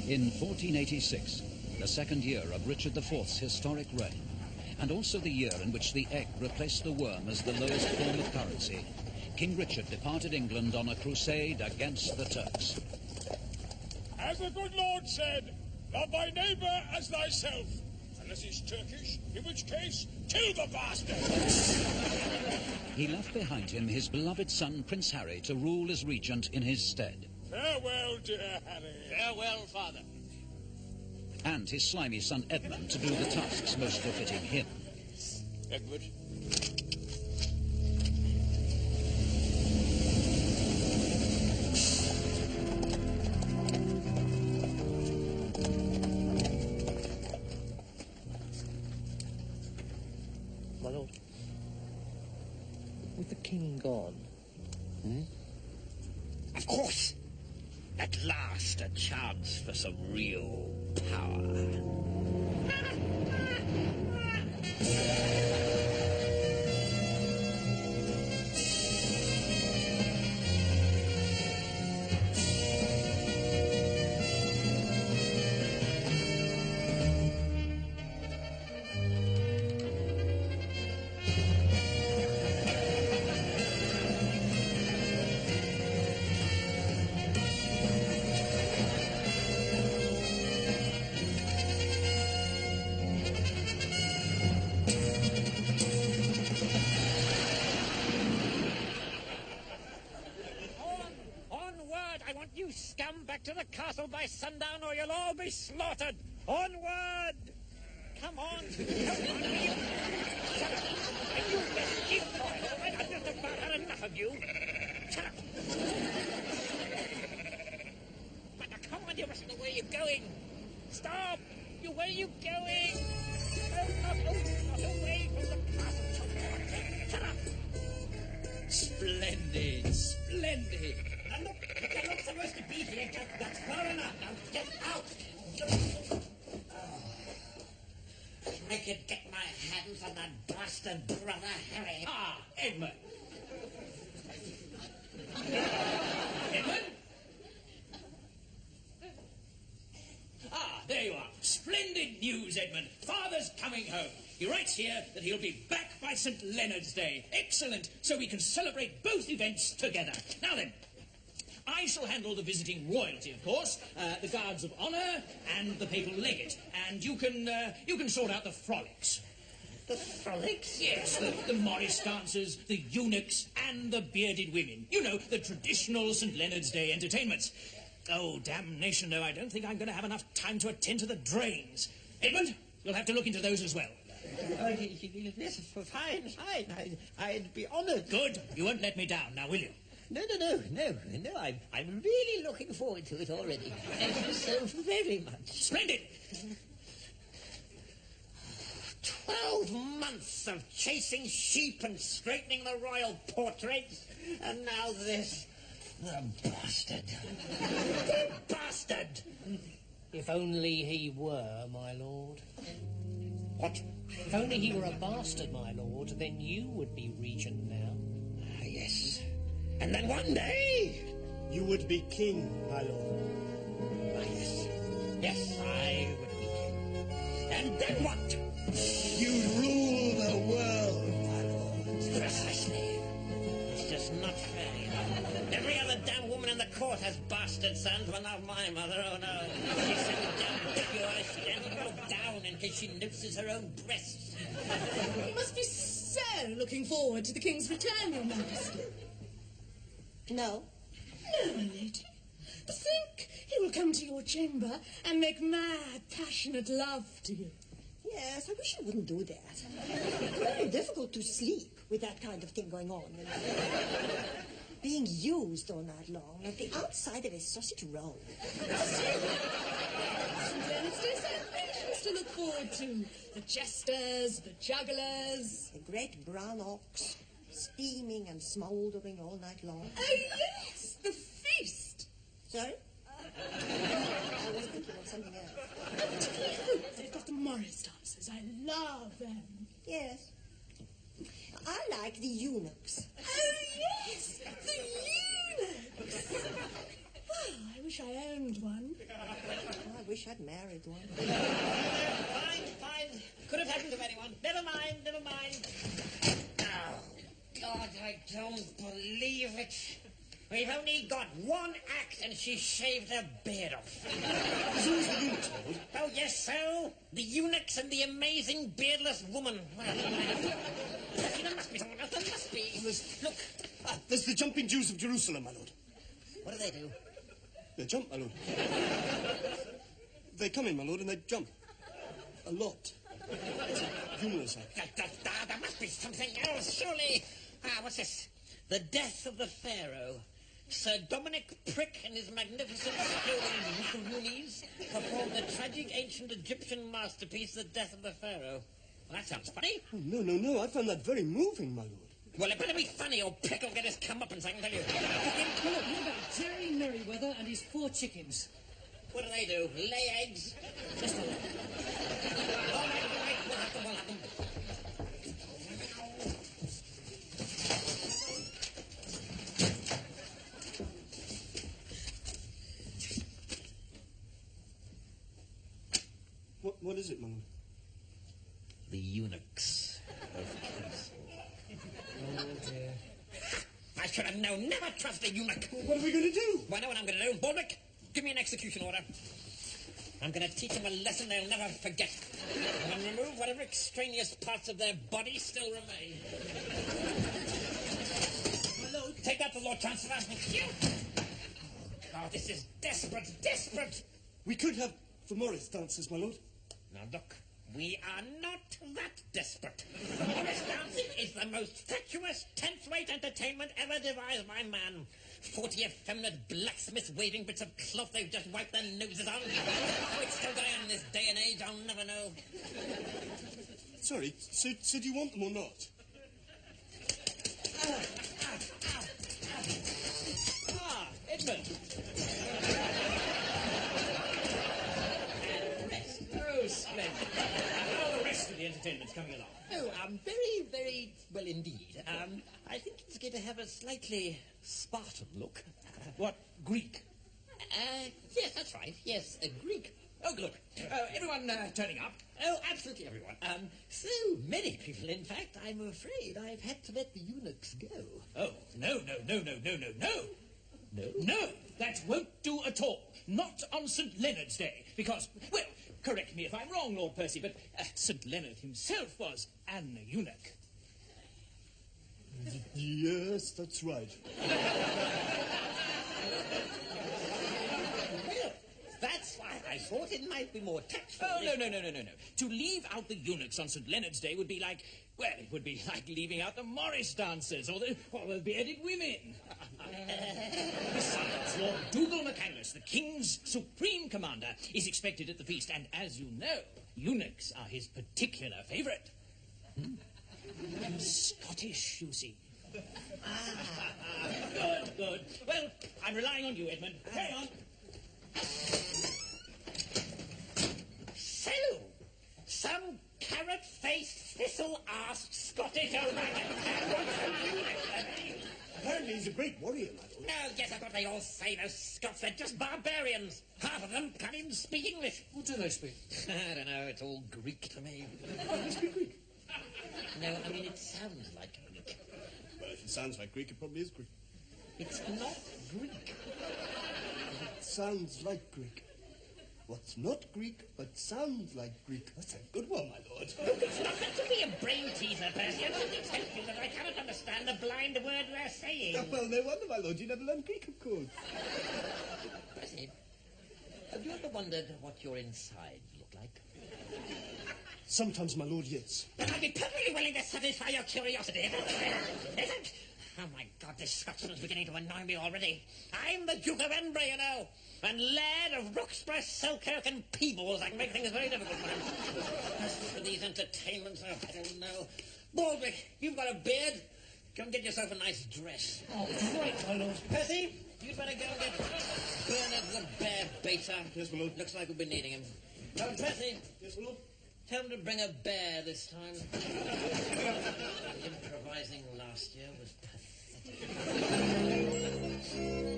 In 1486, the second year of Richard IV's historic reign, and also the year in which the egg replaced the worm as the lowest form of currency, King Richard departed England on a crusade against the Turks. As the good Lord said, love thy neighbour as thyself. Unless he's Turkish, in which case, kill the bastard! He left behind him his beloved son, Prince Harry, to rule as regent in his stead. Farewell, dear Harry. Farewell, father. And his slimy son, Edmund, to do the tasks most befitting him. Edward. My lord, with the king gone... Of course. At last, a chance for some real power. Back to the castle by sundown, or you'll all be slaughtered. Onward! Come on. Come on, you. Shut up. And you best keep quiet, all right? I've just about had enough of you. Shut up. But now, come on, you mustn't know where you're going. Stop! Where are you going? Not away from the castle. Shut up. Splendid, splendid. And look, you're not supposed to be here. That's far enough. Now get out. If I could get my hands on that bastard brother Harry. Ah, Edmund. Edmund? Ah, there you are. Splendid news, Edmund. Father's coming home. He writes here that he'll be back by St. Leonard's Day. Excellent. So we can celebrate both events together. Now then, I shall handle the visiting royalty, of course, the guards of honour and the papal legate. And you can sort out the frolics. The frolics? Yes, the Morris dancers, the eunuchs, and the bearded women. You know, the traditional St. Leonard's Day entertainments. Oh, damnation, though, I don't think I'm going to have enough time to attend to the drains. Edmund, you'll have to look into those as well. Yes, fine. I'd be honoured. Good. You won't let me down, now will you? No. I'm really looking forward to it already. Thank you so very much. Splendid. 12 months of chasing sheep and straightening the royal portraits, and now this. The bastard. The bastard! If only he were, my lord. What? If only he were a bastard, my lord, then you would be regent now. Ah, yes. And then one day... You would be king, my lord. Ah, yes. Yes, I would be king. And then what? You'd rule the world, my lord. Precisely. It's just not fair, you know. Every other damn woman in the court has bastard sons, but not my mother, oh no. She's so damn pure, she can't go down in case she notices her own breasts. You must be so looking forward to the king's return, your majesty. No. No, my lady. To think he will come to your chamber and make mad, passionate love to you. Yes, I wish he wouldn't do that. It's very difficult to sleep with that kind of thing going on. You know? Being used all night long, like the outside of a sausage roll. St. Leonard's Day celebrations to look forward to. The jesters, the jugglers. The great brown ox, steaming and smouldering all night long. Oh, yes, the feast. Sorry? I was thinking of something else. I particularly hope they've got the Morris dancers. I love them. Yes. I like the eunuchs. Oh, yes, the eunuchs. Well, I wish I owned one. I wish I'd married one. Fine. Could have happened to anyone. Never mind. Oh, God, I don't believe it. We've only got one act and she shaved her beard off. So is the eunuchs, my lord. Oh, yes, so? The eunuchs and the amazing beardless woman. There must be someone else. There must be. Look. There's the jumping Jews of Jerusalem, my lord. What do they do? They jump, my lord. They come in, my lord, and they jump. A lot. It's a humorous act. There must be something else, surely. What's this? The Death of the Pharaoh. Sir Dominic Prick and his magnificent flowing Roonies performed the tragic ancient Egyptian masterpiece, The Death of the Pharaoh. Well, that sounds funny. Oh, no. I found that very moving, my lord. Well, it better be funny or Prick will get his comeuppance, I can tell you. Well, look, what about Jerry Merriweather and his 4 chickens? What do? Lay eggs? Just a look. All right. We'll have them. What is it, my lord? The eunuchs of Castle. Oh, dear. I should have known. Never trust a eunuch. What are we going to do? Well, I know what I'm going to do. Baldrick, give me an execution order. I'm going to teach them a lesson they'll never forget. And remove whatever extraneous parts of their body still remain. My lord, take that to Lord Chancellor. Thank you. Oh, this is desperate. We could have the Morris dances, my lord. Now, look, we are not that desperate. Morris dancing is the most fatuous, 10th-rate entertainment ever devised by man. 40 effeminate blacksmiths waving bits of cloth they've just wiped their noses on. How it's still going on in this day and age, I'll never know. Sorry, so do you want them or not? Edmund. Oh, splendid. How are the rest of the entertainment's coming along? Oh, very, very well indeed. I think it's going to have a slightly Spartan look. What, Greek? Yes, that's right. Yes, a Greek. Oh, good. Everyone turning up? Oh, absolutely everyone. So many people, in fact, I'm afraid I've had to let the eunuchs go. Oh, no. No, that won't do at all. Not on St. Leonard's Day. Because, well, correct me if I'm wrong, Lord Percy, but St. Leonard himself was an eunuch. Yes, that's right. Well, that's why I thought it might be more tactful. Oh, no. To leave out the eunuchs on St. Leonard's Day would be like, well, it would be like leaving out the Morris dancers or the bearded women. Besides, Lord Dougal McCandless, the King's supreme commander, is expected at the feast, and as you know, eunuchs are his particular favourite. Scottish, you see. Good. Well, I'm relying on you, Edmund. Carry on. So, some carrot-faced, thistle-arsed Scottish orangutan. Apparently he's a great warrior, my lord. No, yes, I thought they all say those Scots. They're just barbarians. Half of them can't even speak English. What do they speak? I don't know. It's all Greek to me. They speak Greek. No, I mean, it sounds like Greek. Well, if it sounds like Greek, it probably is Greek. It's not Greek. It sounds like Greek. What's not Greek, but sounds like Greek. That's a good one, my lord. Look, it's not meant to be a brain teaser, Percy. I'm only telling you that I cannot understand the blind word they're saying. Oh, well, no wonder, my lord. You never learned Greek, of course. Percy, have you ever wondered what your insides look like? Sometimes, my lord, yes. Then I'd be perfectly willing to satisfy your curiosity. Is it? Oh, my God, this Scotsman's beginning to annoy me already. I'm the Duke of Embry, you know, and Laird of Roxburgh, Selkirk and Peebles. I can make things very difficult for him. As for these entertainments, I don't know. Baldrick, you've got a beard. Go and get yourself a nice dress. Oh, great, my lord. Percy, you'd better go and get Bernard the Bear Baiter. Yes, my lord. Looks like we'll be needing him. Go on, Percy. Yes, my lord. Tell him to bring a bear this time. Improvising last year was pathetic.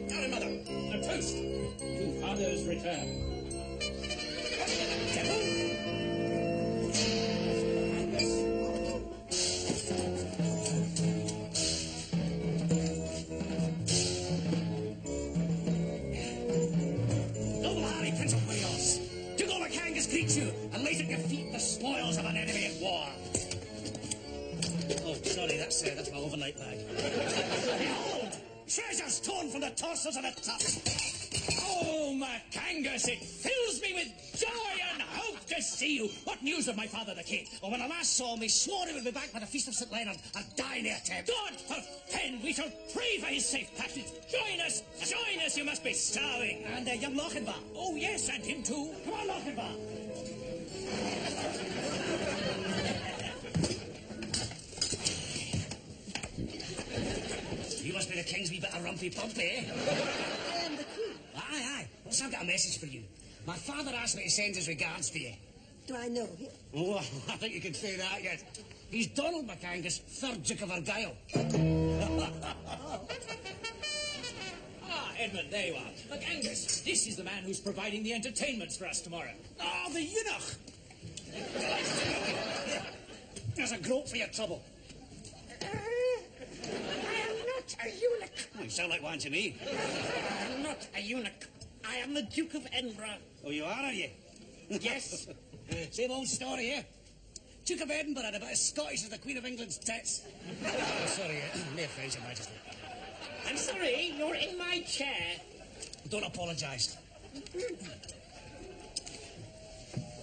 Now, Mother, a toast to Father's return. to defeat the spoils of an enemy at war. Oh, sorry, that's my overnight bag. Behold! Treasures torn from the torsos of the tops. Oh, McAngus, it fills me with joy and hope to see you. What news of my father, the king? Oh, when I last saw him, he swore he would be back by the Feast of St. Leonard and die near Thames. God forfend, we shall pray for his safe passage. Join us, you must be starving. And young Lochinvar. Oh, yes, and him too. Come on, Lochinvar. You must be the king's wee bit of rumpy pump, eh? I am the queen. Aye. Well, so I've got a message for you. My father asked me to send his regards to you. Do I know him? Oh, I think you can say that yet. He's Donald McAngus, 3rd Duke of Argyll. Ah, Edmund, there you are. McAngus, this is the man who's providing the entertainments for us tomorrow. Oh, the eunuch! There's a groat for your trouble. I am not a eunuch. Oh, you sound like one to me. I am not a eunuch. I am the Duke of Edinburgh. Oh, you are you? Yes. Same old story, eh? Duke of Edinburgh and about as Scottish as the Queen of England's tits. Oh, sorry, no offence, Your Majesty. I'm sorry, you're in my chair. Don't apologise.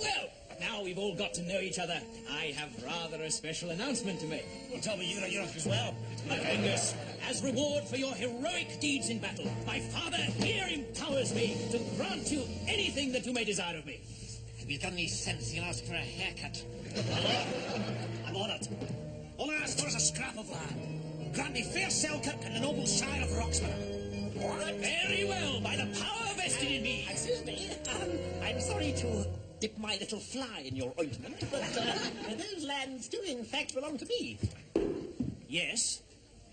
Well, now we've all got to know each other, I have rather a special announcement to make. Well, tell me you're a eunuch as well. McAngus, as reward for your heroic deeds in battle, my father here empowers me to grant you anything that you may desire of me. Have you got any sense you'll ask for a haircut? I'm on it. All I ask for is a scrap of land. Grant me fair Selkirk and the noble shire of Roxburgh. Very well, by the power vested in me. Excuse me, I'm sorry to dip my little fly in your ointment, but those lands do in fact belong to me. Yes?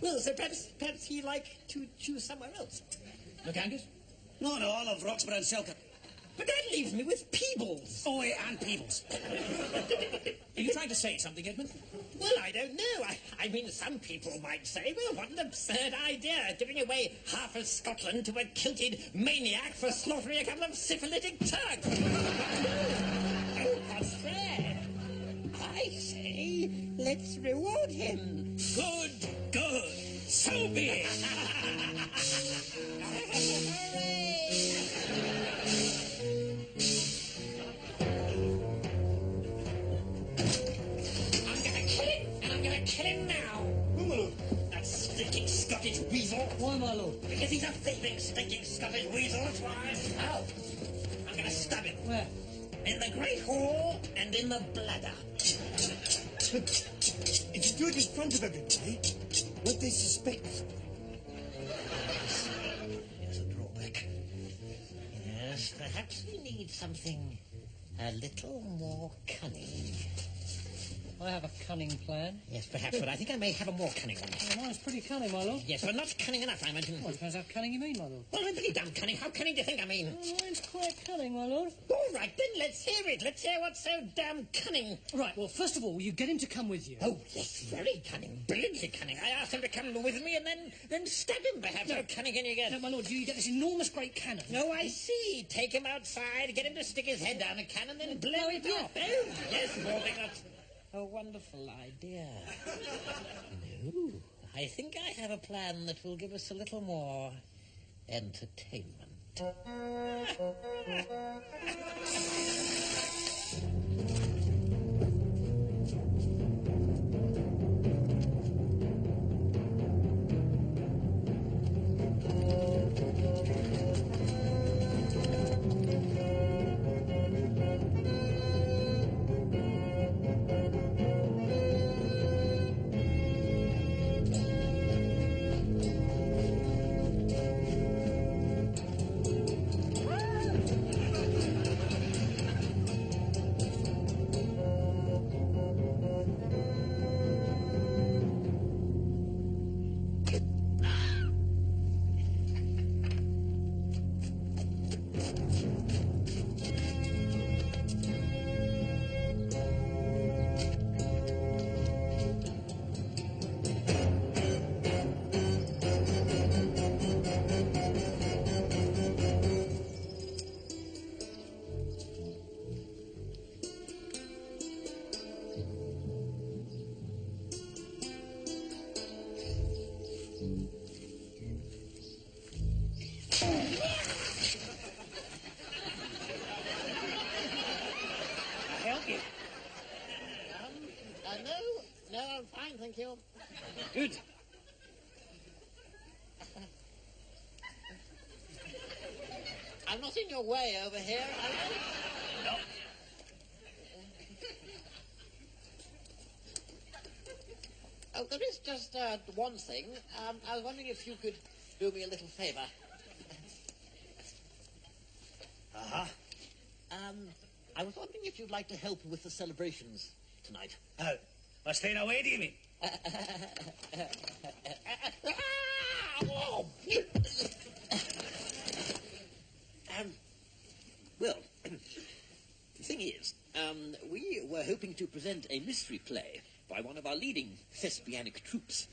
Well, so perhaps he'd like to choose somewhere else. McAngus? No, I love Roxburgh and Selkirk. But that leaves me with Peebles. Oh, yeah, and Peebles. Are you trying to say something, Edmund? Well, I don't know. I mean, some people might say, well, what an absurd idea, giving away half of Scotland to a kilted maniac for slaughtering a couple of syphilitic Turks. Oh, that's fair. I say, let's reward him. Good. So be it. Kill him now! Oh, my lord. That stinking Scottish weasel! Why, my lord? Because he's a thieving, stinking Scottish weasel, that's why! How? I'm gonna stab him. Where? In the Great Hall and in the bladder. But if you do it in front of everybody, won't they suspect? Here's a drawback. Yes, perhaps we need something a little more cunning. I have a cunning plan. Yes, perhaps, but I think I may have a more cunning one. Well, mine's pretty cunning, my lord. Yes, but not cunning enough, I imagine. Well, depends how cunning you mean, my lord. Well, I'm pretty damn cunning. How cunning do you think I mean? Mine's quite cunning, my lord. All right, then, let's hear it. Let's hear what's so damn cunning. Right, well, first of all, you get him to come with you. Oh, yes, very cunning. Brilliantly cunning. I asked him to come with me and then stab him, perhaps. How cunning can you get? No, my lord, you get this enormous great cannon. No, I see. Take him outside, get him to stick his head down a cannon, then blow it off. Oh, yes, warming up. A wonderful idea. No, I think I have a plan that will give us a little more entertainment. you. Good. I'm not in your way over here, am I? No. Oh, there is just one thing. I was wondering if you could do me a little favour. Uh-huh. I was wondering if you'd like to help with the celebrations tonight. Oh, we're staying away, do you mean? Well, the thing is, we were hoping to present a mystery play by one of our leading thespianic troupes.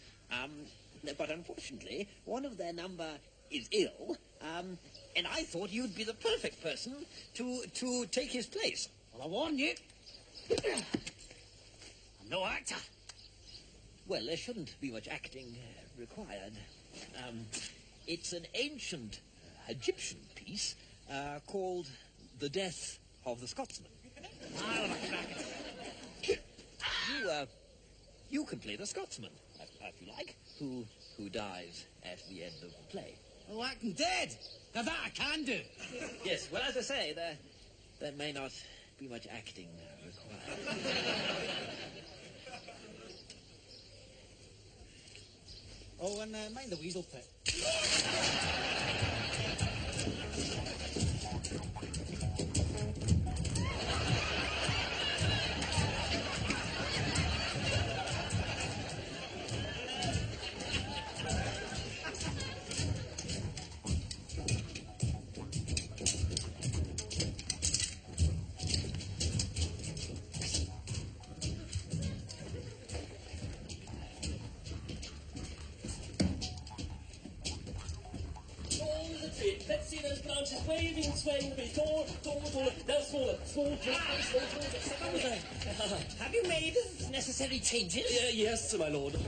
But unfortunately, one of their number is ill, and I thought you'd be the perfect person to take his place. Well, I warn you. I'm no actor. Well, there shouldn't be much acting required. It's an ancient Egyptian piece called The Death of the Scotsman. You can play the Scotsman, if you like, who dies at the end of the play. Oh, acting dead. Now that I can do. Yes, well, as I say, there may not be much acting required. Oh, and mind the weasel pit. Let's see those branches waving, swaying, tall, now smaller, small, Have you made necessary changes? Yes, my lord.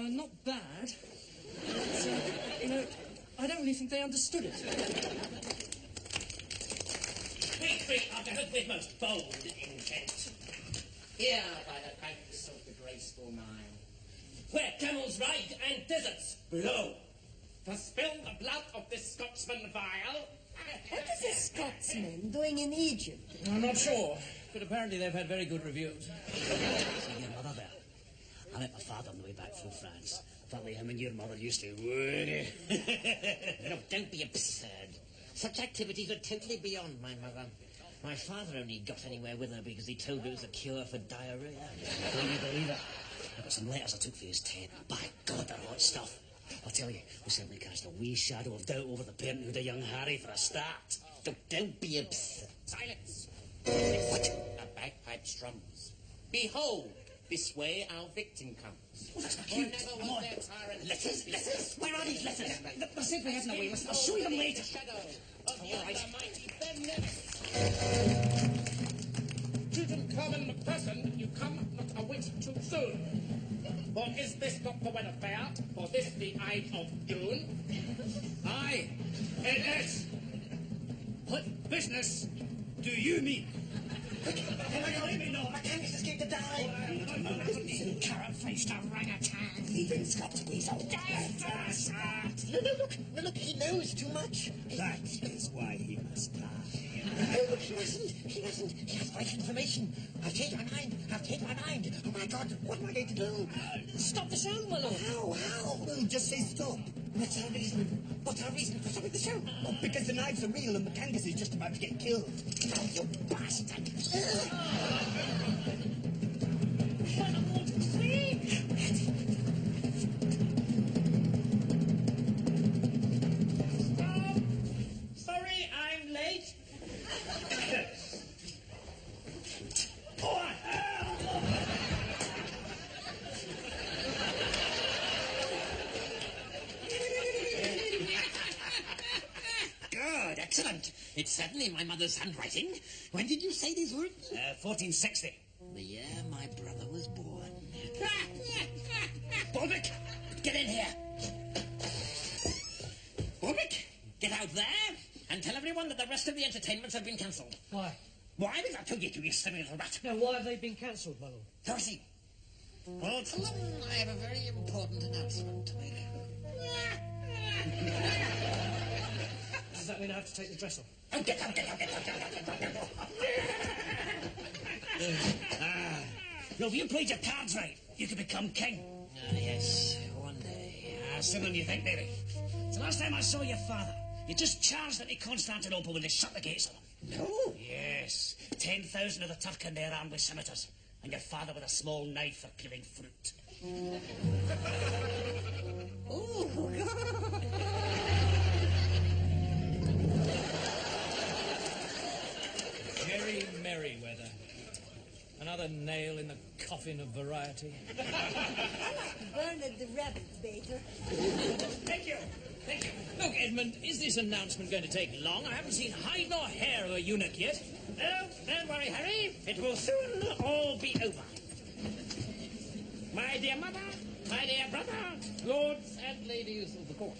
Not bad. But, I don't really think they understood it. Quick, I've heard with most bold intent. Here by the banks of the graceful Nile, where camels ride and deserts blow, to spill the blood of this Scotsman vile. What is this Scotsman doing in Egypt? I'm not sure, but apparently they've had very good reviews. See your mother there? I met my father on the way back from France. Apparently him and your mother used to, wouldn't No, don't be absurd. Such activities are totally beyond my mother. My father only got anywhere with her because he told her it was a cure for diarrhea. Don't you believe it? I got some letters I took for his tent. By God, they're hot stuff. I'll tell you, we certainly cast a wee shadow of doubt over the parenthood of young Harry for a start. Don't be absurd. Silence. What? A bagpipe strums. Behold, this way our victim comes. Oh, that's not cute. Come on. Letters? Where are these letters? They're simply hidden away. I'll show you them later. All right. Children common person, you come not a whit too soon. For is this not the weather fair? For this the eve of June? Aye, it is. What business do you mean? Mechanics escaped to die. Carrot-faced orangutan. Even Scots weasel. No, look, he knows too much. That is why he must die. No, look, he doesn't. He has right information. I've changed my mind. Oh, my God, what am I going to do? Stop the show, my lord. How? Well, just say stop. What's our reason? What's our reason for stopping the show? Well, because the knives are real and McCandless is just about to get killed. Oh, you bastard. Stop! Sorry, I'm late. Good, excellent. It's certainly my mother's handwriting. When did you say these words? 1460. the year my brother was born. Bulbick, get in here. Bulbick, get out there and tell everyone that the rest of the entertainments have been cancelled. Why? Why? Because I told you to, you silly little rat. No, why have they been cancelled, my lord? Dorothy. Well, tell them I have a very important announcement to make. Does that mean I have to take the dress off? Oh, get out. Well, if you played your cards right, you could become king. Ah, yes, one day. Sooner than you think, maybe. It's the last time I saw your father. You just charged into Constantinople when they shut the gates on him. No? Yes. 10,000 of the Turken there armed with scimitars. And your father with a small knife for peeling fruit. Oh, Jerry Merriweather. Another nail in the coffin of variety. Bernard the rabbit baiter. Thank you. Look, Edmund, is this announcement going to take long? I haven't seen hide nor hair of a eunuch yet. No, don't worry, Harry. It will soon all be over. My dear mother, my dear brother, lords and ladies of the court.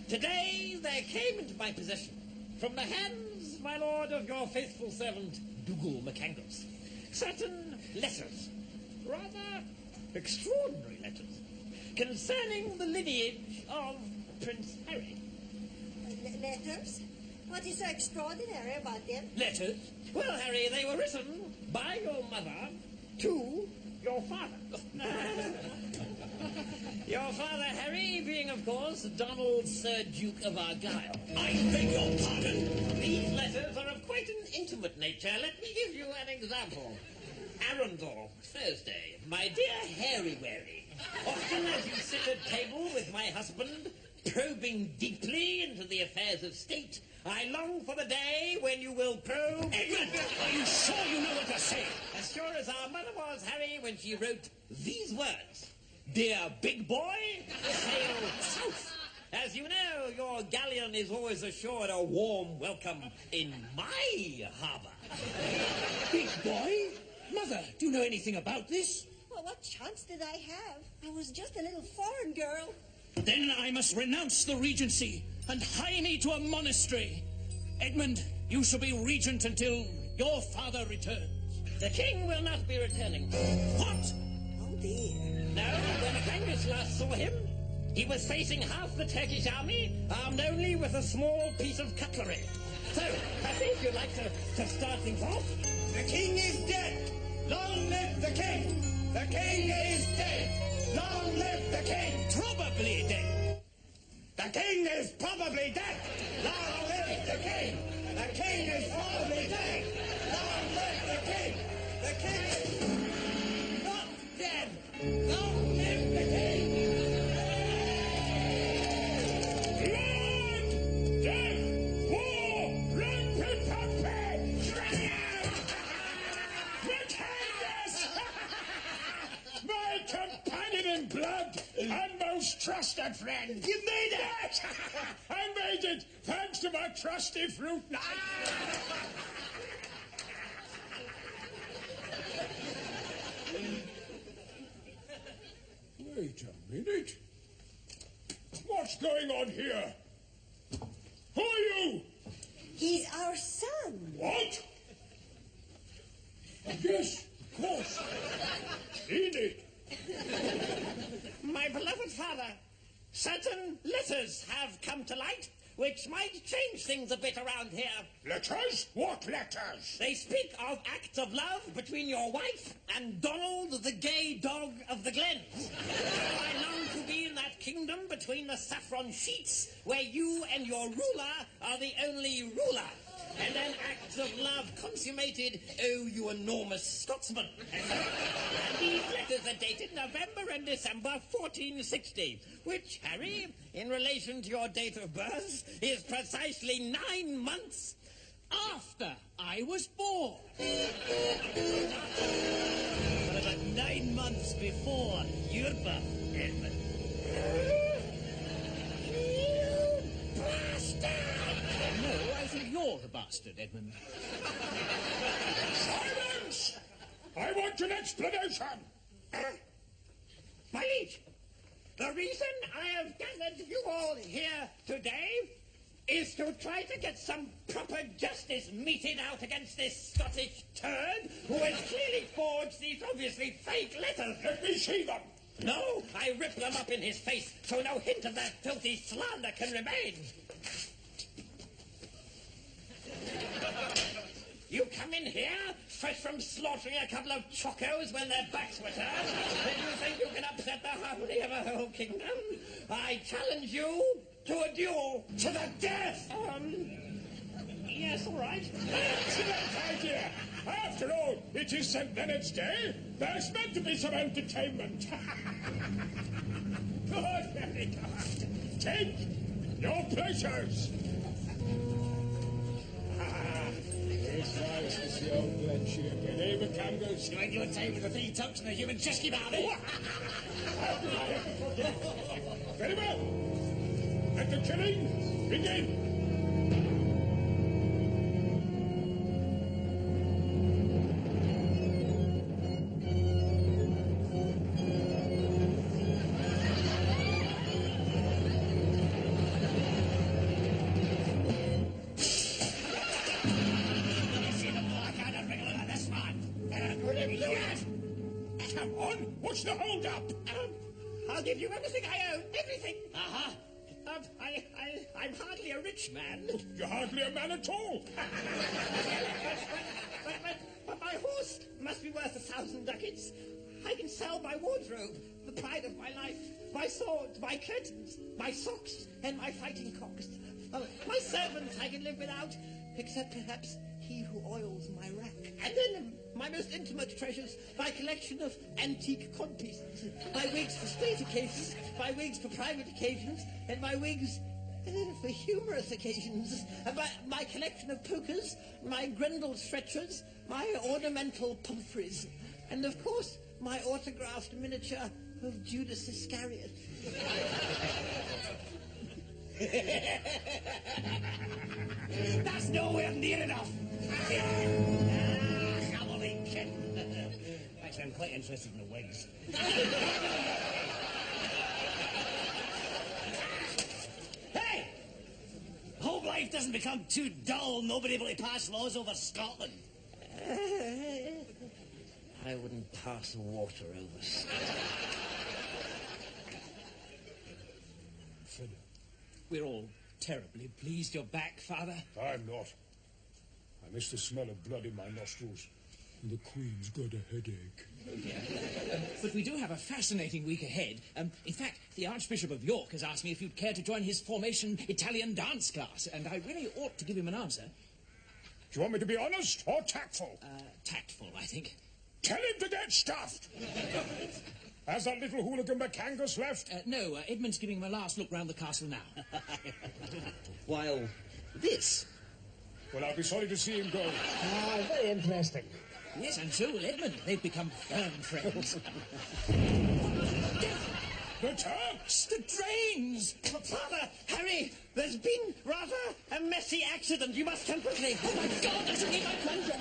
Today there came into my possession, from the hands, my lord, of your faithful servant, Dougal McCandles, certain letters, rather extraordinary letters, concerning the lineage of Prince Harry. Letters? What is so extraordinary about them? Letters? Well, Harry, they were written by your mother to your father. Your father, Harry, being, of course, Donald Sir Duke of Argyll. I beg your pardon? These letters are of quite an intimate nature. Let me give you an example. Arundel, Thursday. My dear Harry Wary, often as you sit at table with my husband, probing deeply into the affairs of state, I long for the day when you will probe... Edmund, are you sure you know what to say? As sure as our mother was, Harry, when she wrote these words. Dear big boy, sail south. As you know, your galleon is always assured a warm welcome in my harbour. Big boy? Mother, do you know anything about this? Well, what chance did I have? I was just a little foreign girl. Then I must renounce the regency and hie me to a monastery. Edmund, you shall be regent until your father returns. The king will not be returning. What? Oh, dear. No, when Magnus last saw him, he was facing half the Turkish army, armed only with a small piece of cutlery. So, I think you'd like to start things off. The king is dead. Long live the king. The king is dead. Long live the king. Probably dead. The king is probably dead. Long live the king. The king is probably dead. Long live the king. The king is not dead. Long live the king. Blood, death, war, rampant Macandus! My companion in blood and most trusted friend. You made it! I made it, thanks to my trusty fruit. Wait a minute. What's going on here? Who are you? He's our son. What? Yes, of course. Seen it. My beloved father, certain letters have come to light which might change things a bit around here. Letters? What letters? They speak of acts of love between your wife and Donald, the gay dog of the glens. I long to be in that kingdom between the saffron sheets where you and your ruler are the only ruler. And then acts of love consummated, oh, you enormous Scotsman. And these letters are dated November and December 1460, which, Harry, in relation to your date of birth, is precisely 9 months After I was born. But about 9 months before your birth, Edmund. No, I think you're the bastard, Edmund. Silence! I want an explanation! My liege, the reason I have gathered you all here today is to try to get some proper justice meted out against this Scottish turd who has clearly forged these obviously fake letters. Let me see them! No, I rip them up in his face so no hint of that filthy slander can remain. You come in here, fresh from slaughtering a couple of chocos when their backs were turned, and you think you can upset the harmony of a whole kingdom? I challenge you to a duel to the death! Yes, all right. Excellent idea! After all, it is St. Leonard's Day. There's meant to be some entertainment. Good, very good. Take your pleasures. It's nice to see old Glenshire again, eh, McCandles? You ain't your time with the 3 tucks and the human chesky barley. Very well. Let the killing begin. Come on, what's the hold-up? I'll give you everything I own, everything. Uh-huh. I'm hardly a rich man. You're hardly a man at all. But my horse must be worth 1,000 ducats. I can sell my wardrobe, the pride of my life, my sword, my curtains, my socks, and my fighting cocks. My servants I can live without, except perhaps he who oils my rack. And then my most intimate treasures, my collection of antique codpieces, my wigs for state occasions, my wigs for private occasions, and my wigs for humorous occasions, my collection of pokers, my Grendel stretchers, my ornamental pumphreys, and of course my autographed miniature of Judas Iscariot. That's nowhere near enough. Come on, kid. Actually, I'm quite interested in the wigs. Hey! Hope life doesn't become too dull, nobody able to pass laws over Scotland. I wouldn't pass water over Scotland. We're all terribly pleased you're back, Father. I'm not. I miss the smell of blood in my nostrils. And the Queen's got a headache. But we do have a fascinating week ahead. In fact, the Archbishop of York has asked me if you'd care to join his formation Italian dance class, and I really ought to give him an answer. Do you want me to be honest or tactful? Tactful, I think. Tell him to get stuffed! Has that little hooligan McCandles left? No, Edmund's giving him a last look round the castle now. While this... Well, I'll be sorry to see him go. Very interesting. Yes, and so will Edmund. They've become firm friends. The Turks! The trains! Father, Harry, there's been rather a messy accident. You must come quickly. Oh, my God, I should need my plunger.